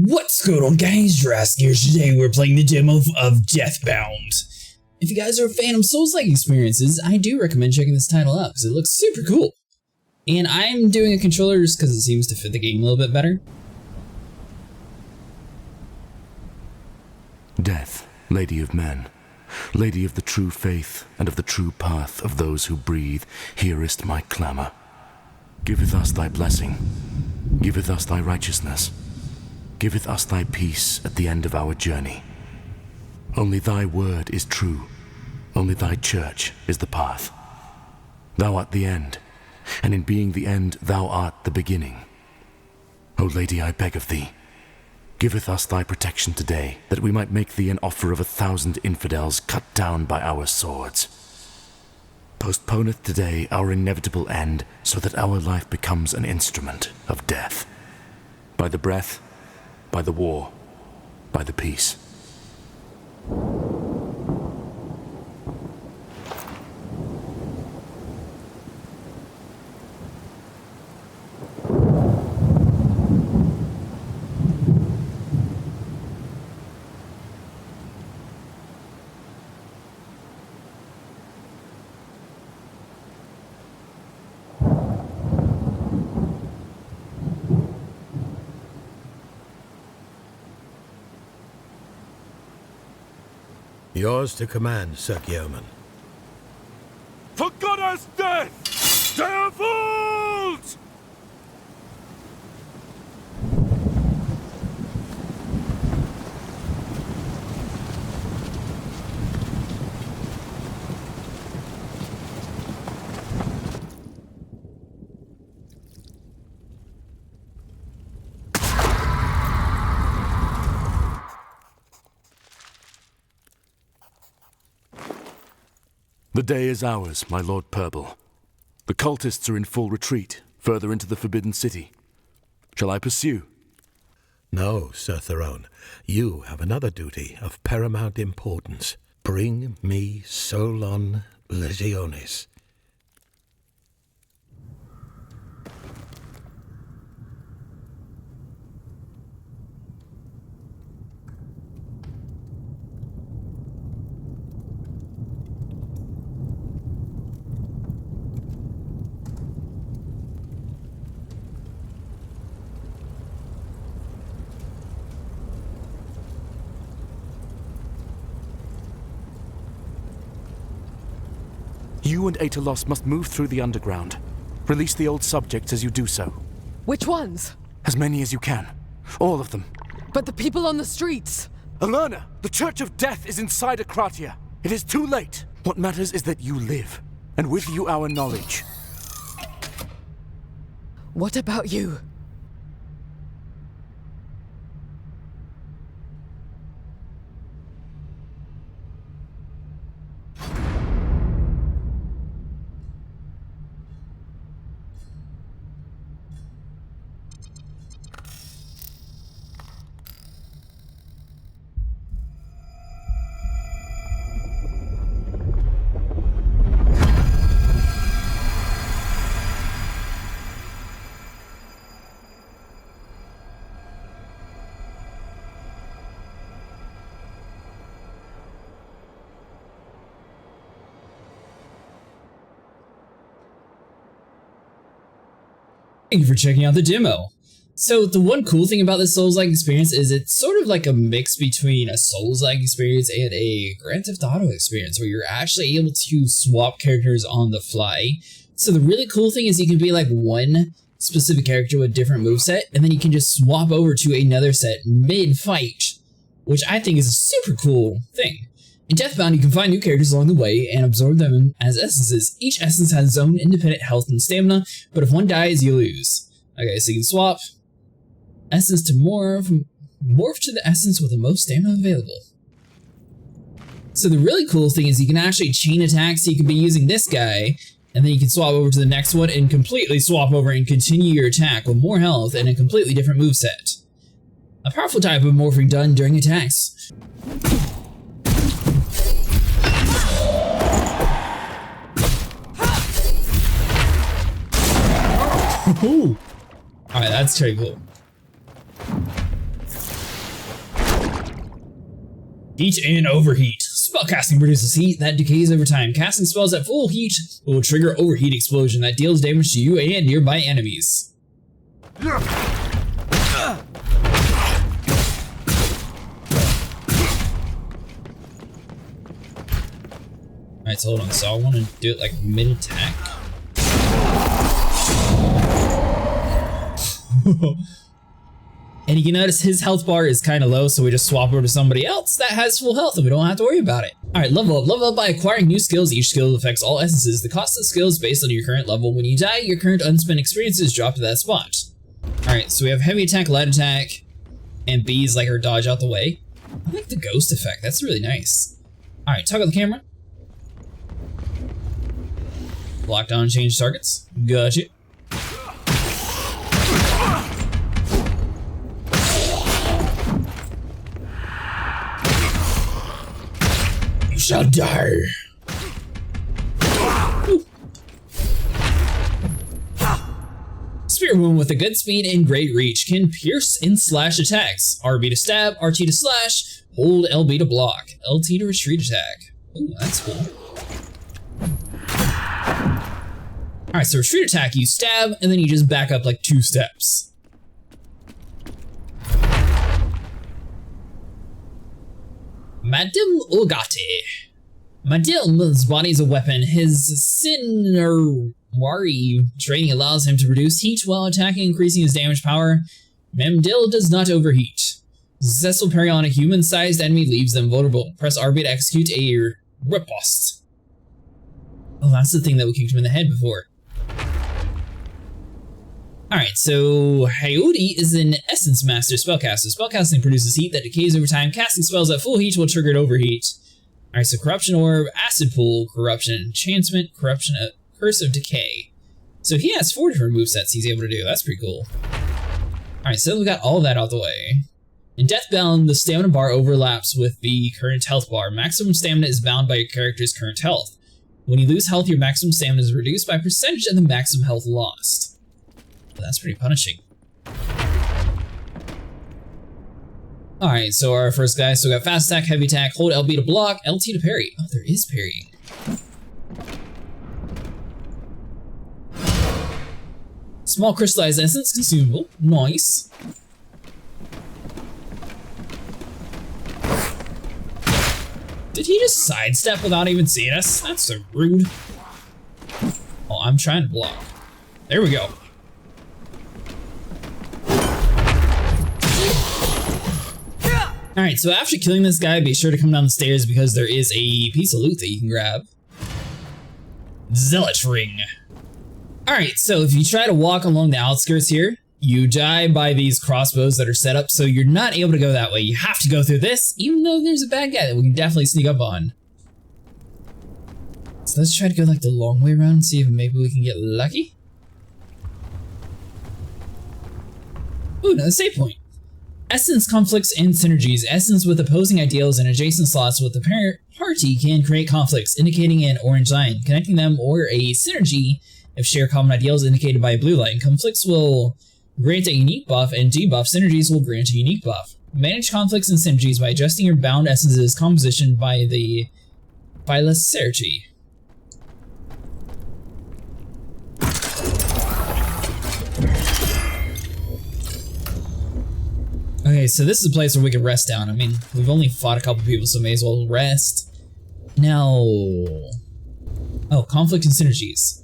What's going on, guys? Jurassic here. Today we're playing the demo of Deathbound. If you guys are a fan of Souls-like experiences, I do recommend checking this title out because it looks super cool. And I'm doing a controller just because it seems to fit the game a little bit better. Death, Lady of Men, Lady of the true faith and of the true path of those who breathe, hearest my clamour. Giveth us thy blessing, giveth us thy righteousness, giveth us thy peace at the end of our journey. Only thy word is true, only thy church is the path. Thou art the end, and in being the end thou art the beginning. O Lady, I beg of thee, giveth us thy protection today, that we might make thee an offer of 1,000 infidels cut down by our swords. Postponeth today our inevitable end, so that our life becomes an instrument of death. By the breath, by the war, by the peace. Yours to command, Sir Guillermin. For Goddess death! Devils! The day is ours, my Lord Purble. The cultists are in full retreat, further into the Forbidden City. Shall I pursue? No, Sir Throne. You have another duty of paramount importance. Bring me Solon Legionis. You and Aetolos must move through the underground. Release the old subjects as you do so. Which ones? As many as you can. All of them. But the people on the streets! Alerna, the Church of Death is inside Akratia. It is too late. What matters is that you live, and with you our knowledge. What about you? Thank you for checking out the demo. So the one cool thing about this Souls-like experience is it's sort of like a mix between a Souls-like experience and a Grand Theft Auto experience where you're actually able to swap characters on the fly. So the really cool thing is you can be like one specific character with a different moveset, and then you can just swap over to another set mid-fight, which I think is a super cool thing. In Deathbound, you can find new characters along the way and absorb them as essences. Each essence has its own independent health and stamina, but if one dies, you lose. Okay, so you can swap essence to morph to the essence with the most stamina available. So the really cool thing is you can actually chain attacks, so you can be using this guy, and then you can swap over to the next one and completely swap over and continue your attack with more health and a completely different moveset. A powerful type of morphing done during attacks. Ooh. Alright, that's pretty cool. Heat and overheat. Spellcasting produces heat that decays over time. Casting spells at full heat will trigger overheat explosion that deals damage to you and nearby enemies. Alright, so hold on. So I want to do it like mid-attack. And you can notice his health bar is kind of low, so we just swap over to somebody else that has full health and we don't have to worry about it. Alright, level up. Level up by acquiring new skills. Each skill affects all essences. The cost of skills based on your current level. When you die, your current unspent experiences drop to that spot. Alright, so we have heavy attack, light attack, and B's like her dodge out the way. I like the ghost effect. That's really nice. Alright, toggle the camera. Lock down and change targets. Gotcha. You shall die. Whew. Spear wound with a good speed and great reach can pierce and slash attacks. RB to stab, RT to slash, hold LB to block, LT to retreat attack. Ooh, that's cool. Alright, so retreat attack, you stab, and then you just back up like 2 steps. Madil Ulgate. Madil's body is a weapon. His Sinarwari training allows him to produce heat while attacking, increasing his damage power. Mamdil does not overheat. Successful parry on a human-sized enemy leaves them vulnerable. Press RB to execute a riposte. Oh, that's the thing that we kicked him in the head before. Alright, so Hayuri is an Essence Master Spellcaster. Spellcasting produces heat that decays over time. Casting spells at full heat will trigger an overheat. Alright, so Corruption Orb, Acid Pool, Corruption Enchantment, Corruption, Curse of Decay. So he has 4 different movesets he's able to do. That's pretty cool. Alright, so we got all that out the way. In Deathbound, the stamina bar overlaps with the current health bar. Maximum stamina is bound by your character's current health. When you lose health, your maximum stamina is reduced by a percentage of the maximum health lost. That's pretty punishing. Alright, so our first guy, so we got fast attack, heavy attack, hold LB to block, LT to parry. Oh, there is parrying. Small crystallized essence, consumable. Nice. Did he just sidestep without even seeing us? That's so rude. Oh, I'm trying to block. There we go. Alright, so after killing this guy, be sure to come down the stairs because there is a piece of loot that you can grab. Zealot Ring. Alright, so if you try to walk along the outskirts here, you die by these crossbows that are set up, so you're not able to go that way. You have to go through this, even though there's a bad guy that we can definitely sneak up on. So let's try to go like the long way around and see if maybe we can get lucky. Ooh, another save point. Essence conflicts and synergies. Essence with opposing ideals and adjacent slots with the parent party can create conflicts, indicating an orange line, connecting them, or a synergy if share common ideals indicated by a blue line. Conflicts will grant a unique buff, and debuff synergies will grant a unique buff. Manage conflicts and synergies by adjusting your bound essence's composition by the Philocerity. Okay, so this is a place where we can rest down. I mean, we've only fought a couple people, so may as well rest. Now... Oh, conflict and synergies.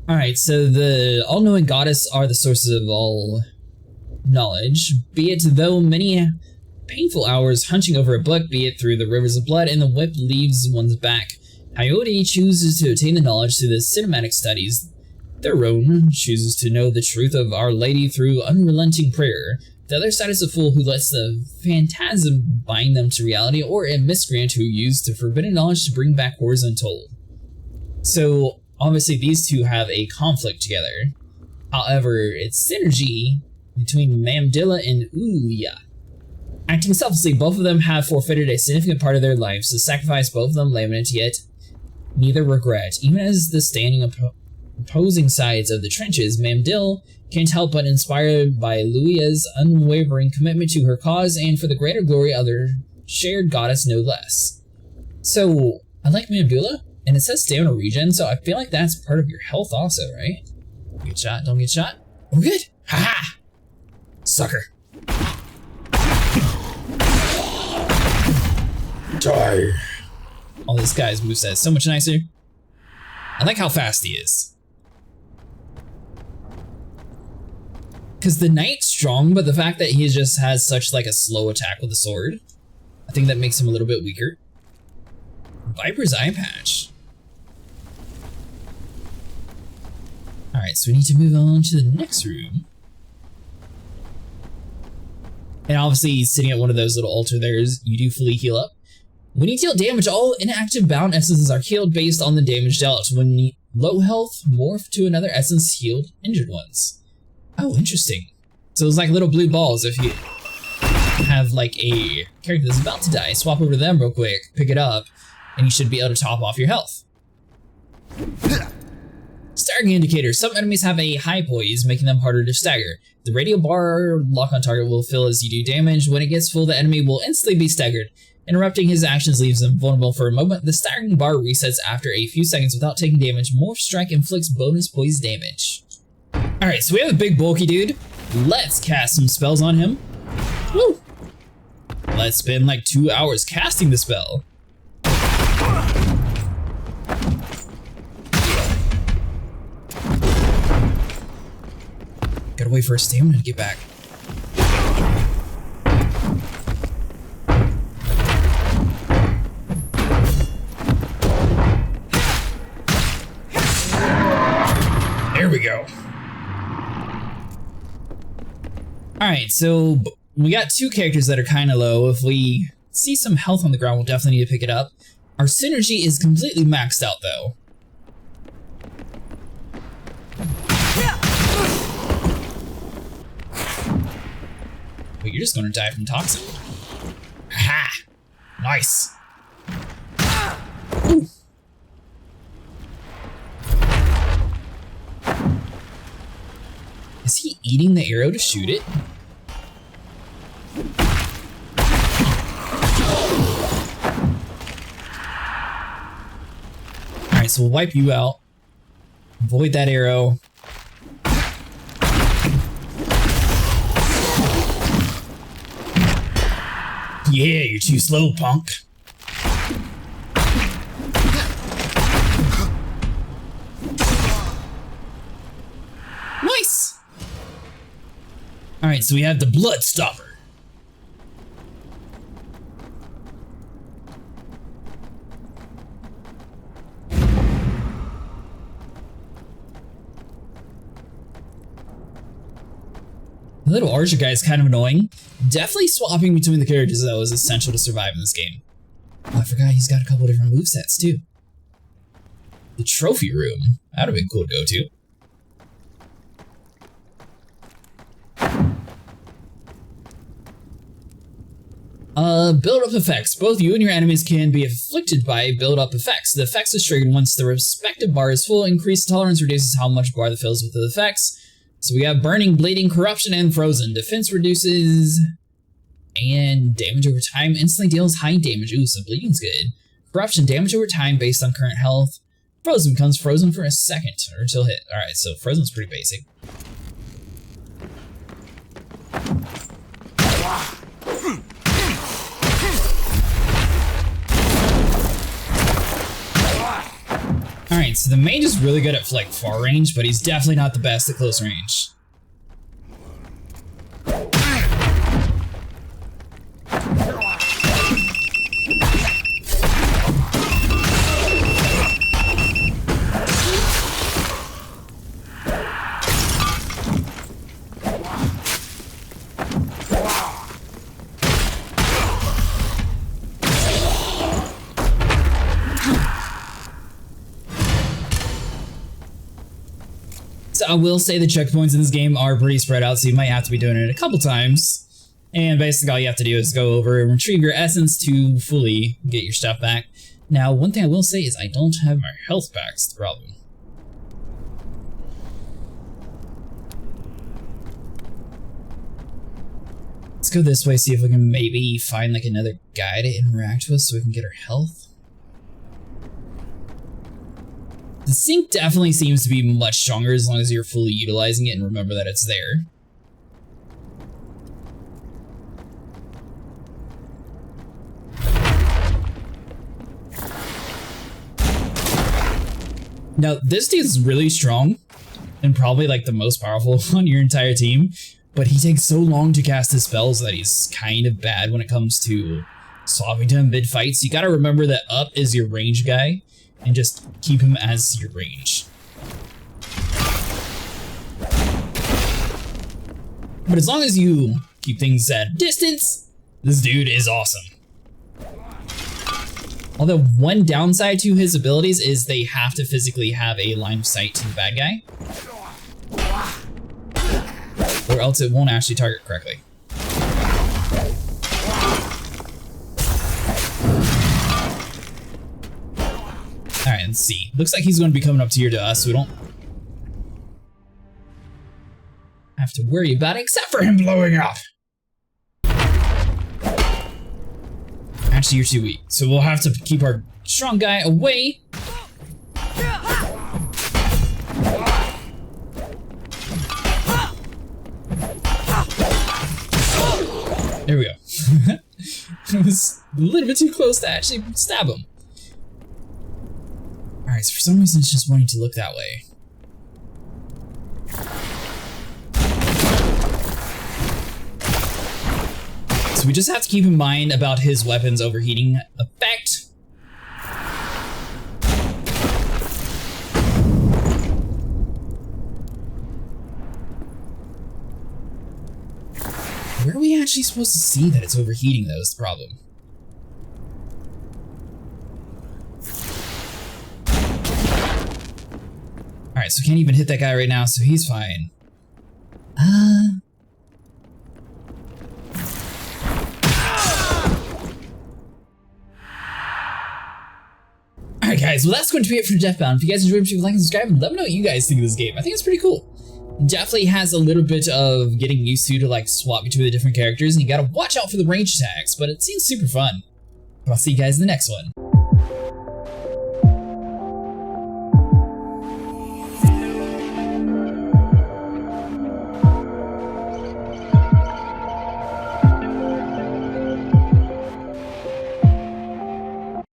Alright, so the all-knowing goddess are the sources of all knowledge, be it though many painful hours hunching over a book, be it through the rivers of blood and the whip leaves one's back. Hayori chooses to attain the knowledge through the cinematic studies. Their own chooses to know the truth of Our Lady through unrelenting prayer. The other side is a fool who lets the phantasm bind them to reality, or a miscreant who used the forbidden knowledge to bring back horrors untold. So, obviously these two have a conflict together. However, it's synergy between Mamdilla and Ouya. Acting selflessly, both of them have forfeited a significant part of their lives. To sacrifice both of them lament, yet neither regret. Even as the standing opposing sides of the trenches, Mamdill can't help but inspired by Luia's unwavering commitment to her cause and for the greater glory of shared goddess no less. So, I like Medulla, and it says stay on a regen, so I feel like that's part of your health also, right? Get shot, don't get shot. We're good. Haha! Sucker. Die. Oh, this guy's moveset is so much nicer. I like how fast he is. Because the knight's strong, but the fact that he just has such like a slow attack with the sword, I think that makes him a little bit weaker. Viper's eye patch. Alright, so we need to move on to the next room. And obviously, sitting at one of those little altar there, you do fully heal up. When you deal damage, all inactive bound essences are healed based on the damage dealt. When low health, morph to another essence healed injured ones. Oh, interesting. So it's like little blue balls. If you have like a character that's about to die, swap over to them real quick, pick it up, and you should be able to top off your health. Staggering indicator. Some enemies have a high poise, making them harder to stagger. The radio bar lock on target will fill as you do damage. When it gets full, the enemy will instantly be staggered. Interrupting his actions leaves him vulnerable for a moment. The staggering bar resets after a few seconds without taking damage. Morph Strike inflicts bonus poise damage. Alright, so we have a big bulky dude. Let's cast some spells on him. Woo! Let's spend like 2 hours casting the spell. Gotta wait for his stamina to get back. There we go. Alright, so we got two characters that are kind of low. If we see some health on the ground, we'll definitely need to pick it up. Our synergy is completely maxed out though. But you're just gonna die from toxin. Aha! Nice. Ooh. Is he eating the arrow to shoot it? Alright, so we'll wipe you out. Avoid that arrow. Yeah, you're too slow, punk. Nice! Alright, so we have the Blood Stopper. The little archer guy is kind of annoying. Definitely swapping between the characters though is essential to survive in this game. Oh, I forgot he's got a couple different movesets too. The trophy room. That'd have been cool to go to. Build-up effects. Both you and your enemies can be afflicted by build-up effects. The effects is triggered once the respective bar is full. Increased tolerance reduces how much bar that fills with the effects. So we have Burning, Bleeding, Corruption, and Frozen. Defense reduces, and damage over time instantly deals high damage. Ooh, so Bleeding's good. Corruption, damage over time based on current health. Frozen becomes frozen for a second or until hit. Alright, so Frozen's pretty basic. Alright, so the mage is really good at like far range, but he's definitely not the best at close range. So I will say the checkpoints in this game are pretty spread out, so you might have to be doing it a couple times. And basically all you have to do is go over and retrieve your essence to fully get your stuff back. Now, one thing I will say is I don't have my health back, it's the problem. It's go this way, see if we can maybe find like another guy to interact with so we can get our health. The sink definitely seems to be much stronger as long as you're fully utilizing it and remember that it's there. Now, this dude's really strong and probably like the most powerful on your entire team, but he takes so long to cast his spells that he's kind of bad when it comes to swapping to him mid-fight. So you gotta remember that up is your range guy and just keep him as your range. But as long as you keep things at distance, this dude is awesome. Although one downside to his abilities is they have to physically have a line of sight to the bad guy, or else it won't actually target correctly. Alright, let's see. Looks like he's going to be coming up here to us, so we don't have to worry about it, except for him blowing up. Actually, you're too weak, so we'll have to keep our strong guy away. There we go. It was a little bit too close to actually stab him. Alright, so for some reason it's just wanting to look that way. So we just have to keep in mind about his weapon's overheating effect. Where are we actually supposed to see that it's overheating, though, is the problem. Alright, so can't even hit that guy right now, so he's fine. Alright guys, well that's going to be it for Deathbound. If you guys enjoyed, please like and subscribe and let me know what you guys think of this game. I think it's pretty cool. Definitely has a little bit of getting used to like swap between the different characters, and you gotta watch out for the range attacks, but it seems super fun. I'll see you guys in the next one.